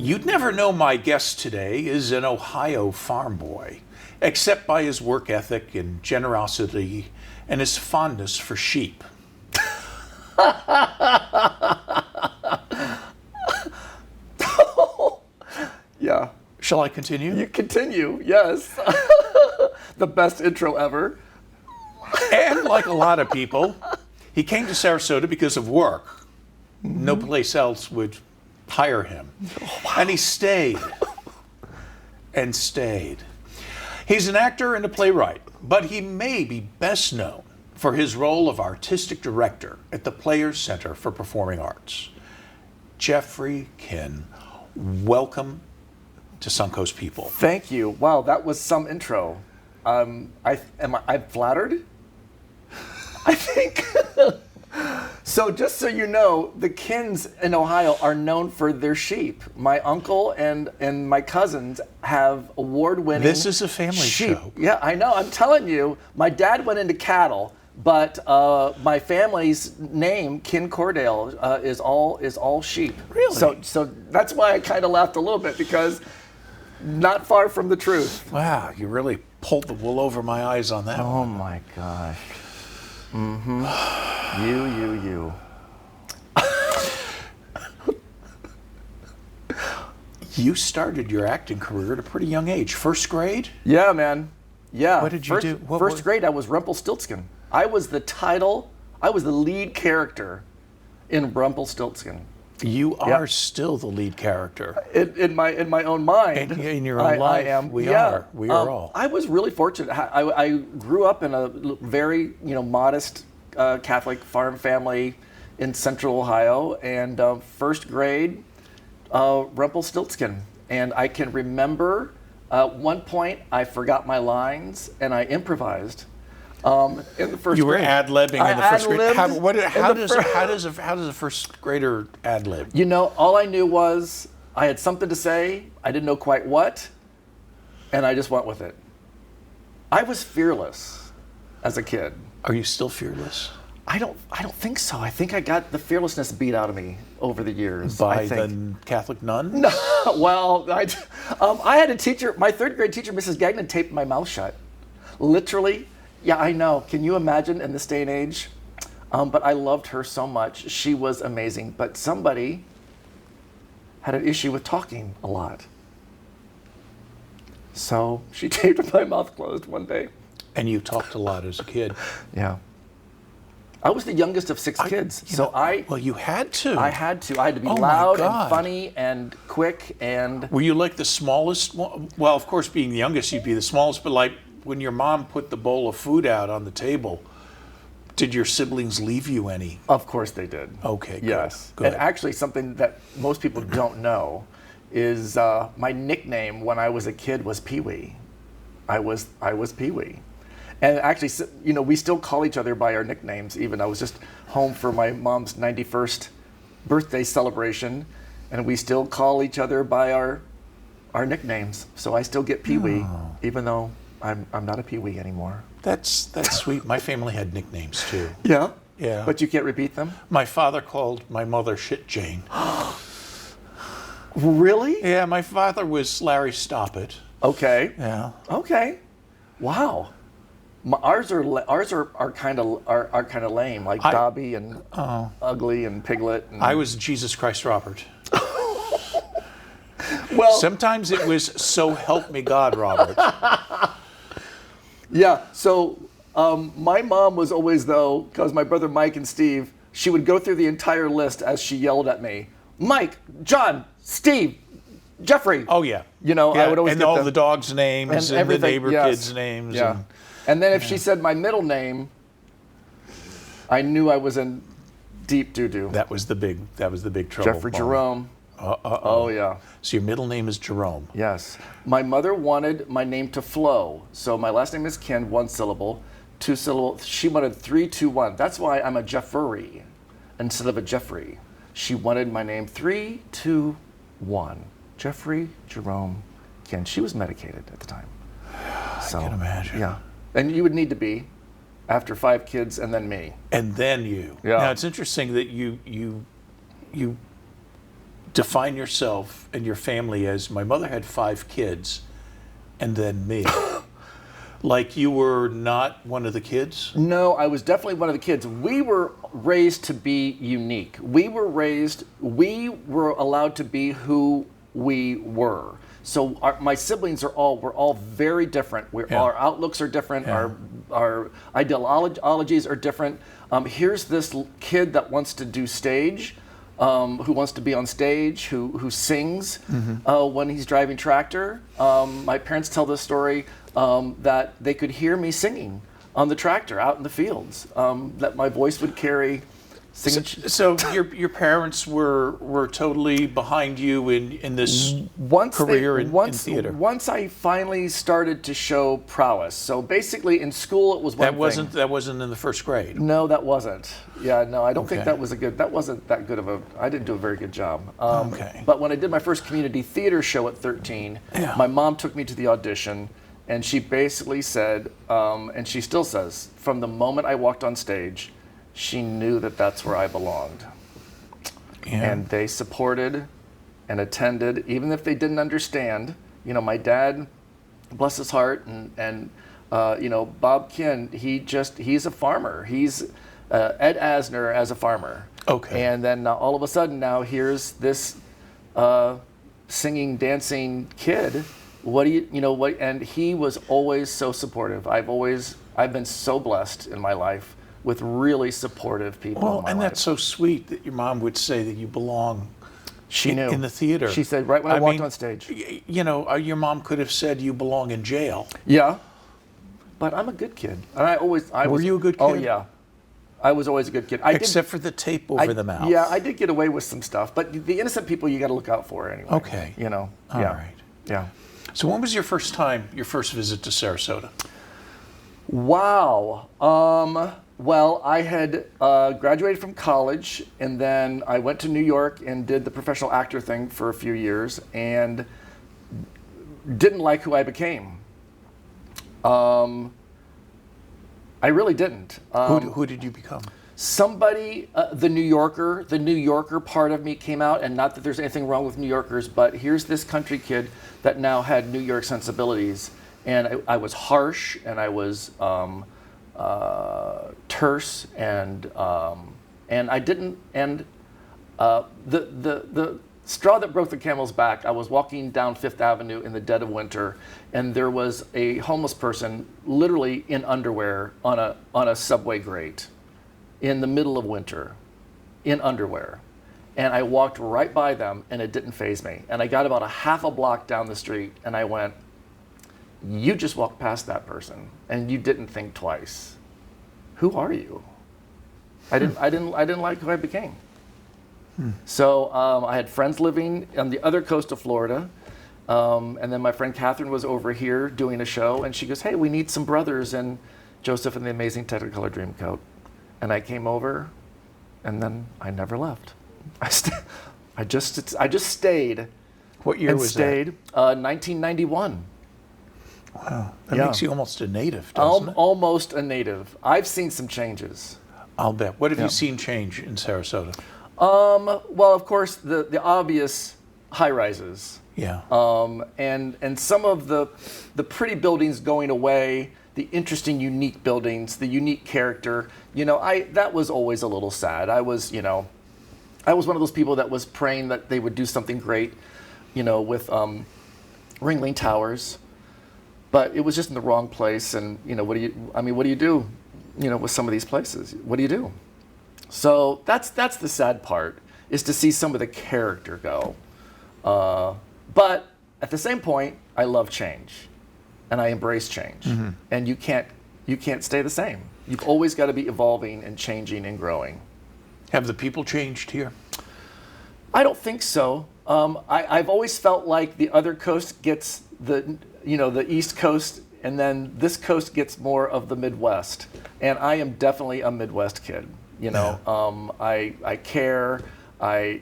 You'd never know my guest today is an Ohio farm boy, except by his work ethic and generosity and his fondness for sheep. Yeah. Shall I continue? You continue, yes. The best intro ever. And like a lot of people, he came to Sarasota because of work. No place else would hire him. Oh, wow. And he stayed and stayed. He's an actor and a playwright, but he may be best known for his role of artistic director at the Players Center for Performing Arts. Jeffery Kin, welcome to Suncoast People. Thank you. Wow, that was some intro. I'm flattered? I think. So just so you know, the Kins in Ohio are known for their sheep. My uncle and my cousins have award-winning This is a family sheep. show. Yeah, I know. I'm telling you. My dad went into cattle, but my family's name, Kin Cordale, is all sheep. Really? So that's why I kind of laughed a little bit, because not far from the truth. Wow, you really pulled the wool over my eyes on that one. Oh my gosh. Mm-hmm. You. You started your acting career at a pretty young age. First grade? Yeah, man. Yeah. What did you do? First grade, I was Rumplestiltskin. I was the lead character in Rumplestiltskin. You are still the lead character. In my own mind. In your own life, I am. We are all. I was really fortunate. I grew up in a very modest Catholic farm family in Central Ohio, and first grade, Rumplestiltskin. And I can remember at one point I forgot my lines and I improvised. In the first You were grade. ad-libbing in the first grade. How does a first grader ad-lib? All I knew was I had something to say. I didn't know quite what, and I just went with it. I was fearless as a kid. Are you still fearless? I don't think so. I think I got the fearlessness beat out of me over the years. By the Catholic nun? No, well, I had a teacher. My third grade teacher, Mrs. Gagnon, taped my mouth shut. Literally. Yeah, I know. Can you imagine in this day and age? But I loved her so much. She was amazing. But somebody had an issue with talking a lot. So she taped my mouth closed one day. And you talked a lot as a kid. Yeah. I was the youngest of 6 kids. Well, you had to. I had to. I had to be loud and funny and quick and... Were you like the smallest one? Well, of course, being the youngest, you'd be the smallest, but like when your mom put the bowl of food out on the table, did your siblings leave you any? Of course they did. Okay, good. Yes. Good. And actually something that most people don't know is my nickname when I was a kid was Pee-wee. I was Pee-wee. And actually, we still call each other by our nicknames. Even I was just home for my mom's 91st birthday celebration, and we still call each other by our nicknames. So I still get Pee-wee, even though I'm not a Pee-wee anymore. That's sweet. My family had nicknames too. Yeah? Yeah. But you can't repeat them? My father called my mother Shit Jane. Really? Yeah, my father was Larry Stoppit. Okay. Yeah. Okay. Wow. Ours are kind of lame, like Dobby and Ugly and Piglet. And... I was Jesus Christ Robert. Well, sometimes it was So Help Me God Robert. Yeah. So my mom was always, though, because my brother Mike and Steve, she would go through the entire list as she yelled at me. Mike, John, Steve, Jeffrey. Oh yeah. I would always and get all the dogs' names and the neighbor kids' names. Yeah. And then if she said my middle name, I knew I was in deep doo-doo. That was the big trouble. Jeffrey Jerome. Oh, yeah. So your middle name is Jerome. Yes. My mother wanted my name to flow. So my last name is Kin, 1 syllable, 2 syllable. She wanted 3, 2, 1. That's why I'm a Jeffery instead of a Jeffrey. She wanted my name 3, 2, 1. Jeffery Jerome Kin. She was medicated at the time. So, I can imagine. Yeah. And you would need to be after 5 kids and then me. And then you. Yeah. Now it's interesting that you define yourself and your family as my mother had 5 kids and then me. Like you were not one of the kids? No, I was definitely one of the kids. We were raised to be unique. We were allowed to be who we were. So my siblings were all very different. Our outlooks are different. Yeah. Our ideologies are different. Here's this kid that wants to do stage, who wants to be on stage, who sings when he's driving tractor. My parents tell this story that they could hear me singing on the tractor out in the fields. That my voice would carry. So your parents were totally behind you in this career in theater. Once I finally started to show prowess. So basically in school it was one thing. That wasn't in the first grade. No, that wasn't. Yeah, no, I don't think that wasn't that good of I didn't do a very good job. Okay. But when I did my first community theater show at 13, my mom took me to the audition and she basically said, and she still says, from the moment I walked on stage, she knew that that's where I belonged. Yeah. And they supported and attended, even if they didn't understand. You know, my dad, bless his heart, and you know, Bob Kin, he's a farmer. He's Ed Asner as a farmer. Okay. And then all of a sudden now here's this singing, dancing kid. And he was always so supportive. I've been so blessed in my life with really supportive people in my life. And that's so sweet that your mom would say that you belong She knew. in the theater. She said right when I walked on stage. You know, your mom could have said you belong in jail. Yeah, but I'm a good kid. And Were you a good kid? Oh, yeah. I was always a good kid. Except for the tape over the mouth. Yeah, I did get away with some stuff, but the innocent people you got to look out for anyway. Okay. You know. All right. Yeah. So when was your first visit to Sarasota? Wow. Well, I had graduated from college, and then I went to New York and did the professional actor thing for a few years, and didn't like who I became. I really didn't. Who did you become? Somebody, the New Yorker part of me came out, and not that there's anything wrong with New Yorkers, but here's this country kid that now had New York sensibilities, and I was harsh, and I was terse, and I didn't, and the straw that broke the camel's back, I was walking down Fifth Avenue in the dead of winter, and there was a homeless person literally in underwear on a subway grate in the middle of winter in underwear. And I walked right by them, and it didn't faze me. And I got about a half a block down the street, and I went, you just walked past that person, and you didn't think twice. Who are you? I didn't like who I became. So I had friends living on the other coast of Florida, and then my friend Catherine was over here doing a show, and she goes, "Hey, we need some brothers in Joseph and the Amazing Technicolor Dreamcoat." And I came over, and then I never left. I just stayed. What year was that? 1991. Wow, that makes you almost a native, doesn't it? Almost a native. I've seen some changes. I'll bet. What have you seen change in Sarasota? Well, of course, the obvious high rises. Yeah. And some of the pretty buildings going away, the interesting, unique buildings, the unique character. You know, that was always a little sad. I was one of those people that was praying that they would do something great, you know, with Ringling Towers. But it was just in the wrong place, and you know, what do you do, you know, with some of these places? What do you do? So that's the sad part, is to see some of the character go. But at the same point, I love change, and I embrace change. Mm-hmm. And you can't stay the same. You've always got to be evolving and changing and growing. Have the people changed here? I don't think so. I've always felt like the other coast gets the East Coast, and then this coast gets more of the Midwest. And I am definitely a Midwest kid. You know, I care. I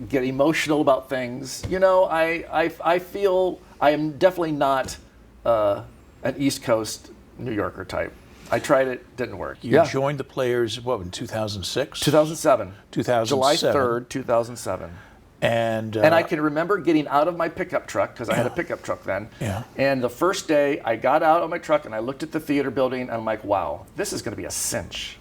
get emotional about things. You know, I feel I am definitely not an East Coast New Yorker type. I tried it, didn't work. You joined the Players, what, in 2006? 2007. 2007. July 3rd, 2007. And I can remember getting out of my pickup truck, because I had a pickup truck then. Yeah. And the first day, I got out of my truck and I looked at the theater building and I'm like, wow, this is going to be a cinch.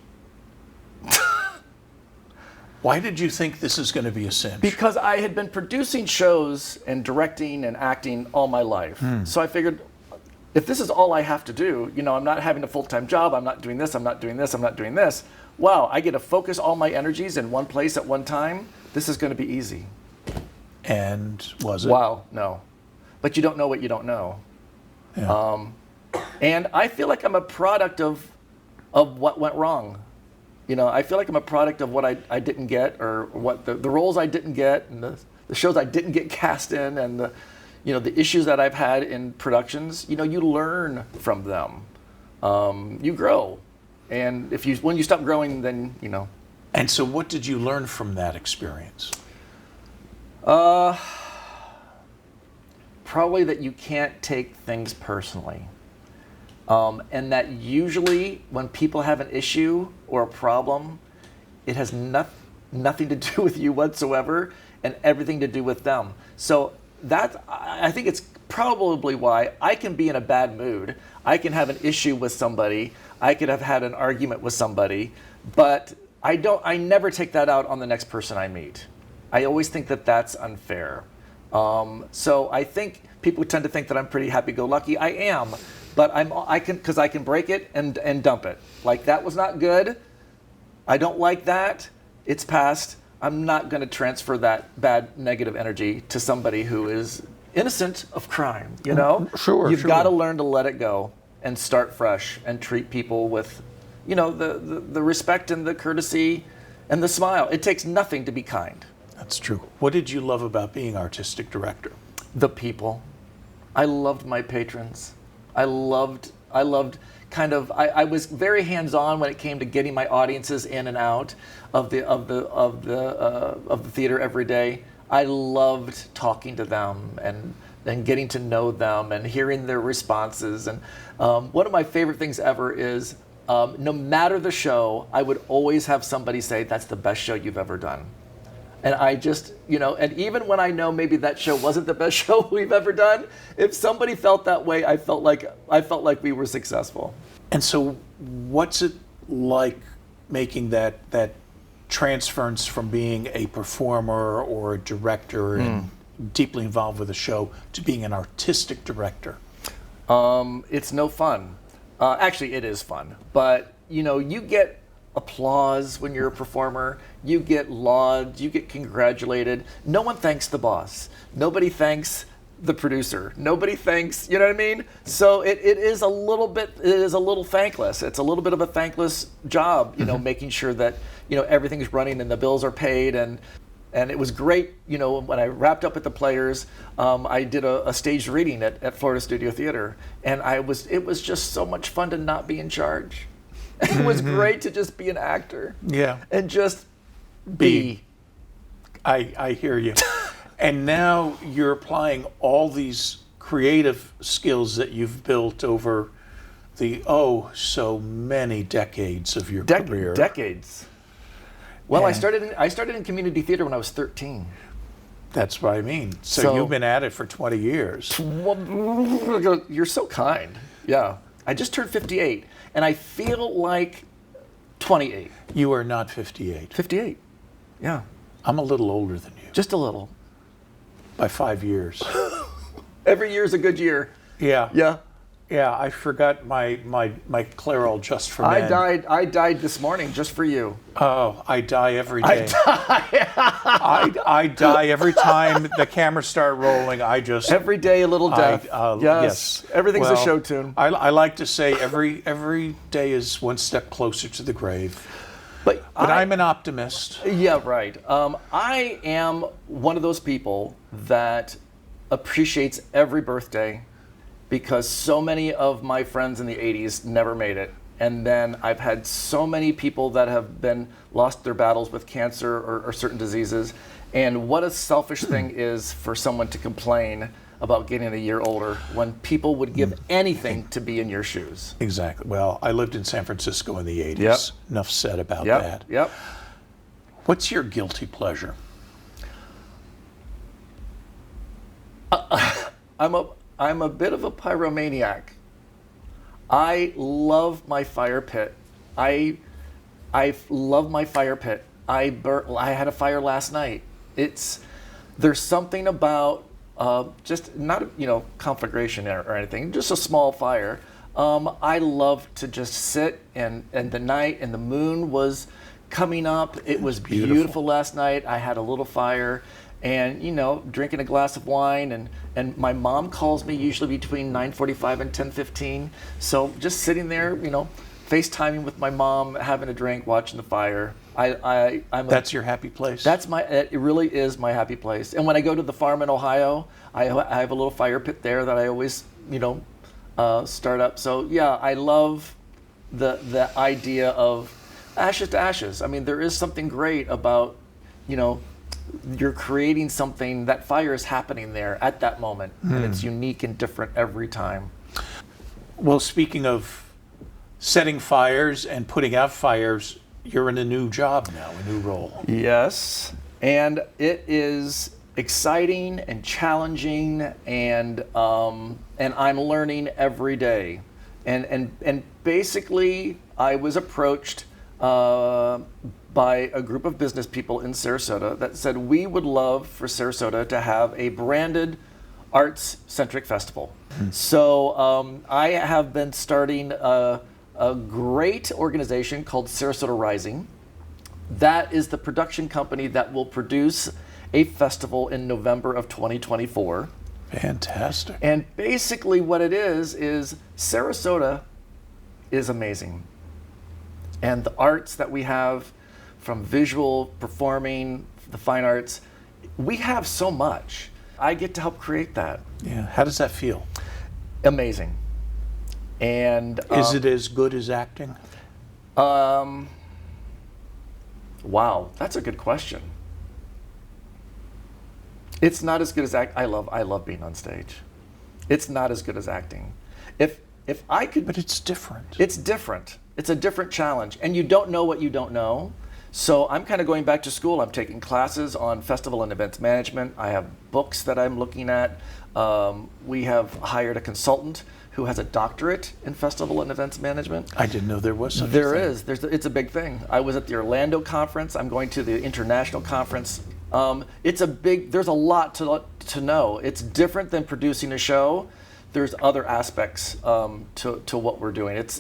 Why did you think this is going to be a cinch? Because I had been producing shows and directing and acting all my life. So I figured, if this is all I have to do, I'm not having a full-time job, I'm not doing this, I'm not doing this, I'm not doing this. Wow, I get to focus all my energies in one place at one time. This is going to be easy. And was it? Wow, no. But you don't know what you don't know. Yeah. And I feel like I'm a product of what went wrong. I feel like I'm a product of what I didn't get, or what the roles I didn't get, and the shows I didn't get cast in, and the issues that I've had in productions. You learn from them. You grow. And when you stop growing, then. And so what did you learn from that experience? Probably that you can't take things personally. And that usually when people have an issue or a problem, it has nothing to do with you whatsoever and everything to do with them. So I think it's probably why I can be in a bad mood. I can have an issue with somebody. I could have had an argument with somebody, but I never take that out on the next person I meet. I always think that that's unfair. So I think people tend to think that I'm pretty happy-go-lucky. I am, but I can break it and dump it. Like, that was not good. I don't like that. It's past. I'm not going to transfer that bad negative energy to somebody who is innocent of crime. Sure. You've got to learn to let it go and start fresh and treat people with, the respect and the courtesy and the smile. It takes nothing to be kind. That's true. What did you love about being artistic director? The people. I loved my patrons. I loved I was very hands-on when it came to getting my audiences in and out of the theater every day. I loved talking to them and getting to know them and hearing their responses. And one of my favorite things ever is no matter the show, I would always have somebody say, "That's the best show you've ever done." And I just, and even when I know maybe that show wasn't the best show we've ever done, if somebody felt that way, I felt like we were successful. And so what's it like making that transference from being a performer or a director and deeply involved with a show to being an artistic director? It's no fun. Actually, it is fun. But, you get applause when you're a performer. You get laud. You get congratulated. No one thanks the boss. Nobody thanks the producer. Nobody thanks, you know what I mean? So it is a little thankless. It's a little bit of a thankless job, making sure that, everything's running and the bills are paid. And it was great, when I wrapped up at the Players, I did a staged reading at Florida Studio Theater. And it was just so much fun to not be in charge. It was great to just be an actor. Yeah. And just be. I hear you. And now you're applying all these creative skills that you've built over the so many decades of your career. Decades. Well, I started in community theater when I was 13. That's what I mean. So you've been at it for 20 years. You're so kind. Yeah. I just turned 58, and I feel like 28. You are not 58. 58. Yeah. I'm a little older than you. Just a little. By 5 years. Every year is a good year. Yeah. Yeah. Yeah, I forgot my Clairol just for men. I died this morning just for you. Oh, I die every day. I die every time the cameras start rolling. Every day a little death. Yes. Everything's a show tune. I like to say every day is one step closer to the grave. But I'm an optimist. Yeah, right. I am one of those people that appreciates every birthday, because so many of my friends in the 80s never made it. And then I've had so many people that have lost their battles with cancer or certain diseases. And what a selfish thing is for someone to complain about getting a year older when people would give anything to be in your shoes. Exactly. Well, I lived in San Francisco in the 80s. Yep. Enough said about Yep. that. Yep. What's your guilty pleasure? I'm a bit of a pyromaniac. I love my fire pit. I love my fire pit. I had a fire last night. There's something about just not conflagration or anything, just a small fire. I love to just sit and the night and the moon was coming up. It was beautiful last night. I had a little fire and drinking a glass of wine and my mom calls me usually between 9:45 and 10:15. So just sitting there, FaceTiming with my mom, having a drink, watching the fire. That's your happy place? It really is my happy place. And when I go to the farm in Ohio, I have a little fire pit there that I always, start up. So yeah, I love the idea of ashes to ashes. I mean, there is something great about, you're creating something, that fire is happening there at that moment. And it's unique and different every time. Well, speaking of setting fires and putting out fires, you're in a new job now, a new role. Yes, and it is exciting and challenging, and I'm learning every day. And basically, I was approached by a group of business people in Sarasota that said we would love for Sarasota to have a branded arts-centric festival. So I have been starting a great organization called Sarasota Rising. That is the production company that will produce a festival in November of 2024. Fantastic. And basically what it is Sarasota is amazing. And the arts that we have, from visual, performing, the fine arts, we have so much. I get to help create that. Yeah. How does that feel? Amazing. And is it as good as acting? Wow, that's a good question. It's not as good as I love being on stage. It's not as good as acting. If I could, but it's different. It's different. It's a different challenge, and you don't know what you don't know. So I'm kind of going back to school. I'm taking classes on festival and events management. I have books that I'm looking at. We have hired a consultant who has a doctorate in festival and events management. I didn't know there was such a thing. There is. It's a big thing. I was at the Orlando conference. I'm going to the international conference. There's a lot to know. It's different than producing a show. There's other aspects to what we're doing. It's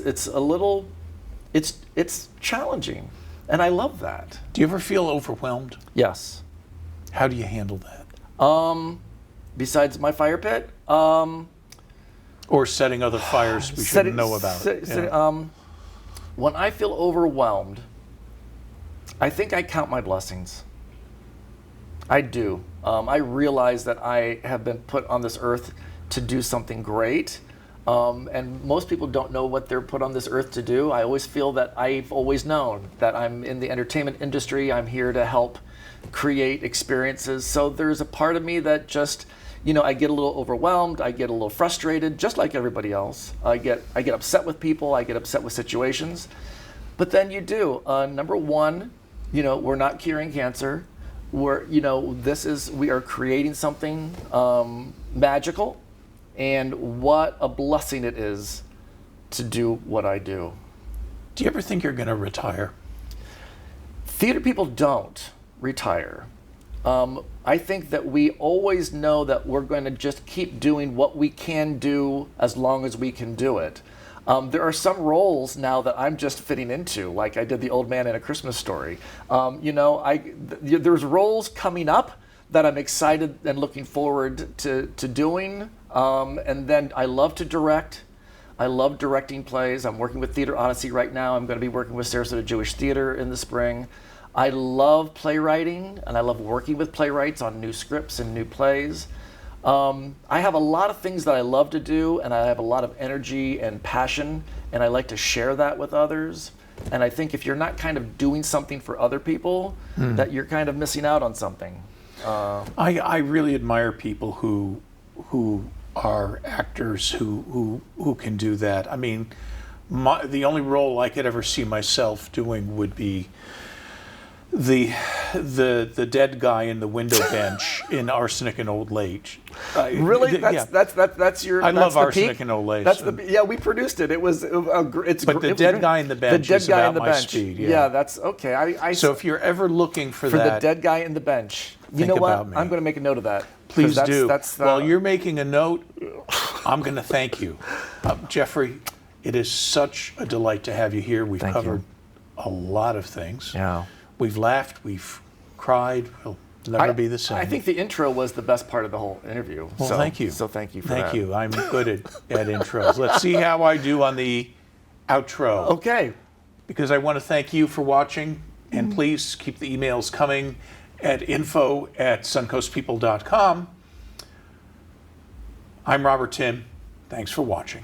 challenging, and I love that. Do you ever feel overwhelmed? Yes. How do you handle that? Besides my fire pit, or setting other fires we shouldn't know about. When I feel overwhelmed, I think I count my blessings. I do. I realize that I have been put on this earth to do something great. And most people don't know what they're put on this earth to do. I always feel that I've always known that I'm in the entertainment industry. I'm here to help create experiences. So there's a part of me that just, I get a little overwhelmed. I get a little frustrated, just like everybody else. I get upset with people. I get upset with situations. But then you do. Number one, we're not curing cancer. We are creating something magical. And what a blessing it is to do what I do. Do you ever think you're going to retire? Theater people don't retire. I think that we always know that we're going to just keep doing what we can do as long as we can do it. There are some roles now that I'm just fitting into, like I did the old man in A Christmas Story. There's roles coming up that I'm excited and looking forward to doing. And then I love to direct. I love directing plays. I'm working with Theater Odyssey right now. I'm going to be working with Sarasota Jewish Theater in the spring. I love playwriting, and I love working with playwrights on new scripts and new plays. I have a lot of things that I love to do, and I have a lot of energy and passion, and I like to share that with others. And I think if you're not kind of doing something for other people, that you're kind of missing out on something. I really admire people who are actors who can do that. I mean, the only role I could ever see myself doing would be the dead guy in the window bench in Arsenic and Old Lage. Really? That's your. I love the Arsenic peak? and Old Lage. That's yeah. We produced it. It was it's. But the dead guy in the bench is about my speed. Yeah, that's okay. So if you're ever looking for the that, dead guy in the bench, you think know what? about me. I'm going to make a note of that. Please do. That's While you're making a note, I'm going to thank you, Jeffrey. It is such a delight to have you here. We've covered a lot of things. Yeah. We've laughed. We've cried. We'll never be the same. I think the intro was the best part of the whole interview. Well, thank you. So thank you for that. Thank you. I'm good at intros. Let's see how I do on the outro. Okay. Because I want to thank you for watching, and please keep the emails coming at info@suncoastpeople.com. I'm Robert Tim. Thanks for watching.